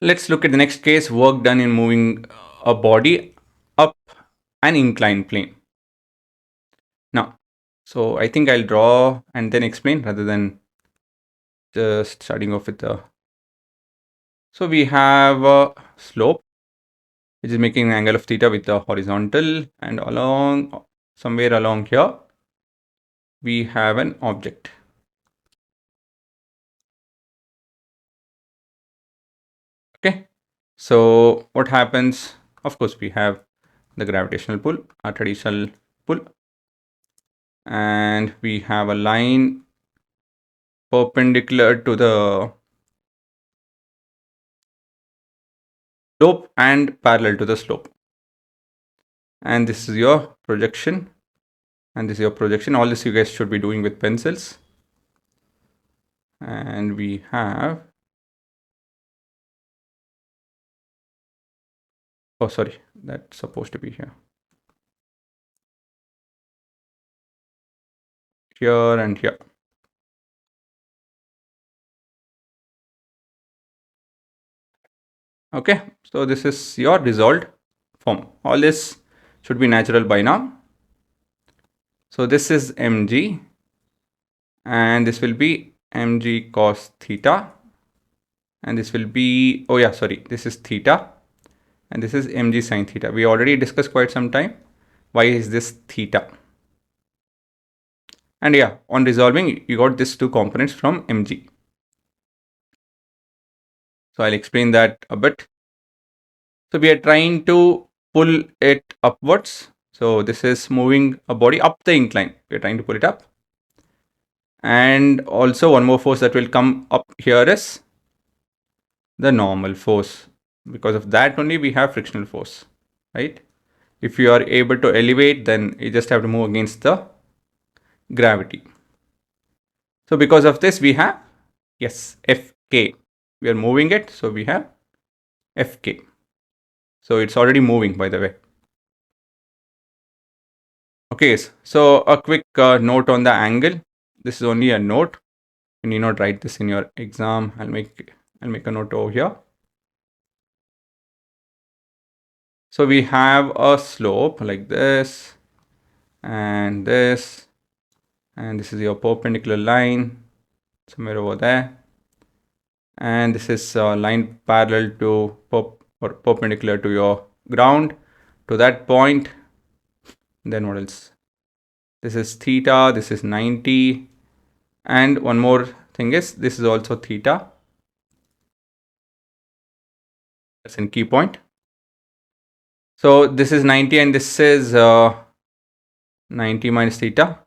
Let's look at the next case, work done in moving a body up an inclined plane. Now, so I think I'll draw and then explain rather than just starting off with the. So we have a slope which is making an angle of theta with the horizontal, and along somewhere along here we have an object. Okay, so what happens? Of course, we have the gravitational pull, a traditional pull, and we have a line perpendicular to the slope and parallel to the slope. And this is your projection, and this is your projection. All this you guys should be doing with pencils. And we have, oh sorry, that's supposed to be here. Here and here. Okay, so this is your resolved form. All this should be natural by now. So this is mg, and this will be mg cos theta, and this will be, oh yeah, sorry, this is theta, and this is mg sin theta. We already discussed quite some time why is this theta. And yeah, on resolving, you got these two components from mg. So I'll explain that a bit. So we are trying to pull it upwards. So this is moving a body up the incline. We're trying to pull it up. And also one more force that will come up here is the normal force. Because of that only we have frictional force, right? If you are able to elevate, then you just have to move against the gravity. So because of this we have, yes, Fk. We are moving it, so we have Fk. So it's already moving, by the way. Okay, so a quick note on the angle. This is only a note. You need not write this in your exam. I'll make a note over here. So we have a slope like this, and this is your perpendicular line somewhere over there, and this is a line parallel to or perpendicular to your ground to that point. Then what else? This is theta, this is 90, and one more thing is this is also theta. That's a key point. So this is 90 and this is 90 minus theta.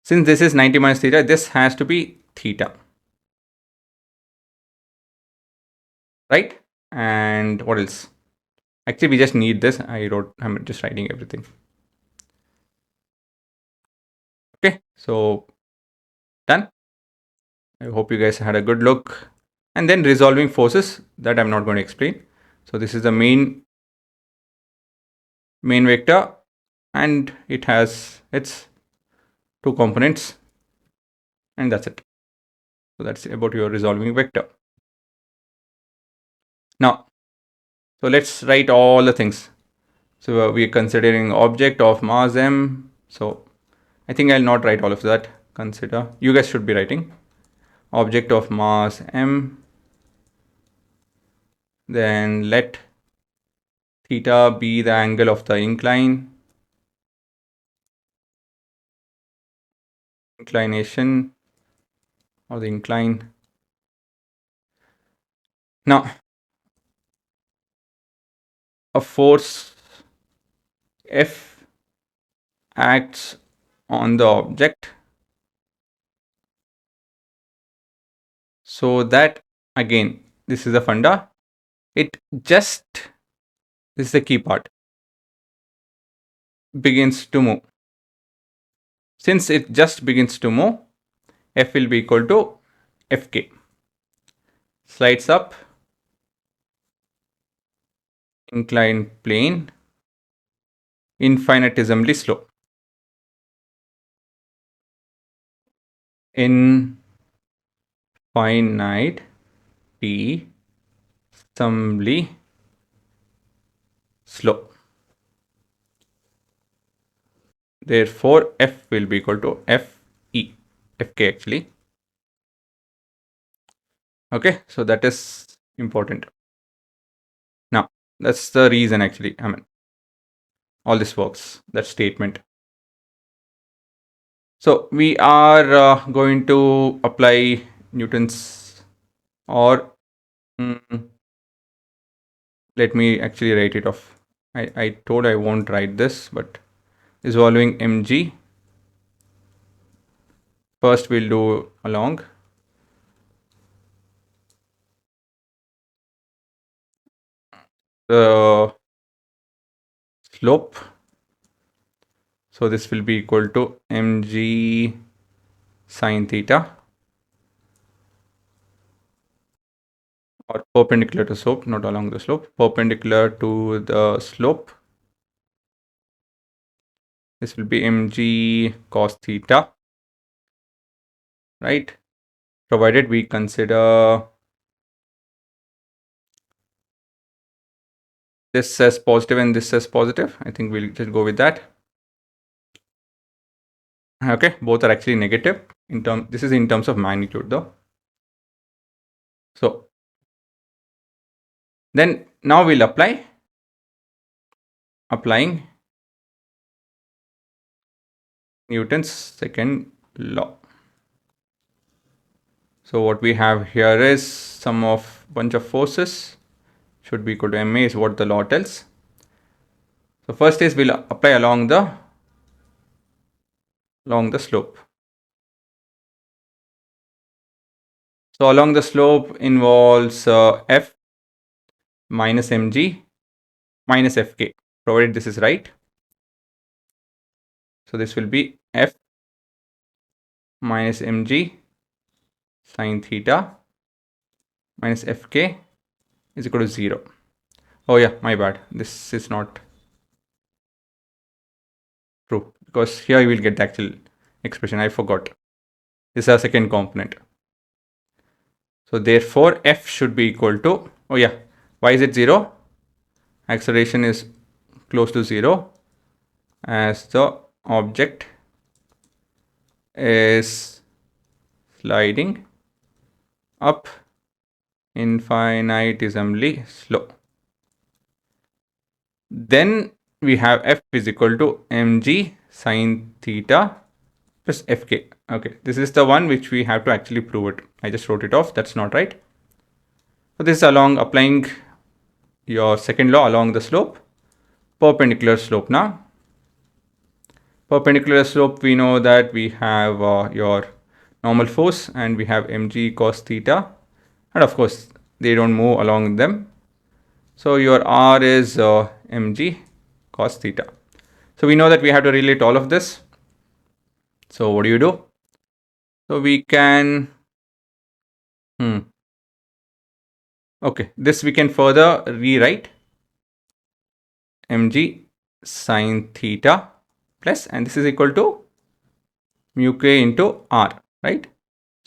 Since this is 90 minus theta, this has to be theta, right? And what else? Actually, we just need this. I'm just writing everything. Okay, so done. I hope you guys had a good look. And then resolving forces that I'm not going to explain. So this is the main vector, and it has its two components, and that's it. So that's about your resolving vector. Now, so let's write all the things. So we are considering object of mass m. So I think I'll not write all of that. Consider, you guys should be writing object of mass m. Then let theta be the angle of the inclination. Or the incline. Now, a force F acts on the object so that, again, this is the funda. This is the key part, begins to move. Since it just begins to move, F will be equal to Fk. Slides up, inclined plane, infinitesimally slow. Infinite t assembly slope. Therefore, F will be equal to FE, FK actually. Okay, so that is important. Now, that's the reason actually. I mean, all this works, that statement. So we are going to apply Newton's, or let me actually write it off. I told I won't write this, but involving mg. First we'll do along the slope. So this will be equal to mg sine theta, or perpendicular to slope, not along the slope, perpendicular to the slope. This will be mg cos theta, right? Provided we consider this as positive and this as positive. I think we'll just go with that. Okay, both are actually negative. This is in terms of magnitude though. So then now we'll applying Newton's second law. So what we have here is sum of bunch of forces should be equal to ma is what the law tells. So first is we'll apply along the slope. So along the slope involves F minus mg minus fk, provided this is right. So this will be F minus mg sine theta minus fk is equal to 0. Oh yeah, my bad. This is not true, because here you will get the actual expression. I forgot. This is our second component. So therefore F should be equal to, oh yeah, why is it 0? Acceleration is close to 0 as the object is sliding up infinitesimally slow. Then we have F is equal to mg sine theta plus fk. Okay, this is the one which we have to actually prove it. I just wrote it off. That's not right. So this is along applying your second law along the slope, perpendicular slope. Now perpendicular slope, we know that we have your normal force and we have mg cos theta, and of course they don't move along them. So your r is mg cos theta. So we know that we have to relate all of this. So what do? So we can okay, this we can further rewrite mg sine theta plus, and this is equal to mu k into r, right?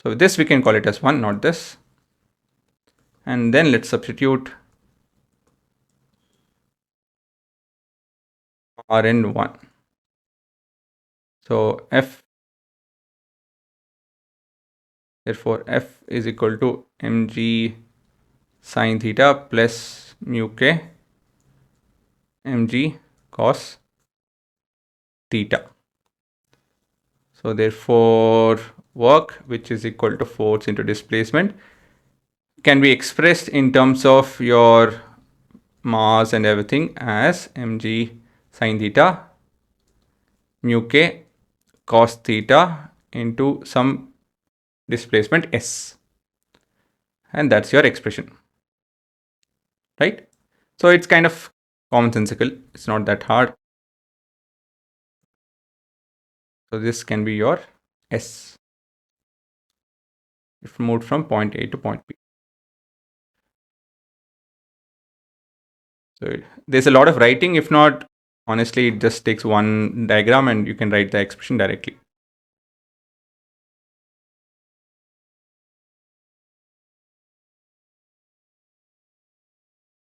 So this we can call it as 1, not this. And then let's substitute r in 1. So F, therefore F is equal to mg sine theta plus mu k mg cos theta. So therefore work, which is equal to force into displacement, can be expressed in terms of your mass and everything as mg sine theta mu k cos theta into some displacement s, and that's your expression, right? So it's kind of commonsensical, it's not that hard. So this can be your s if moved from point A to point B. So there's a lot of writing. If not, honestly, it just takes one diagram and you can write the expression directly.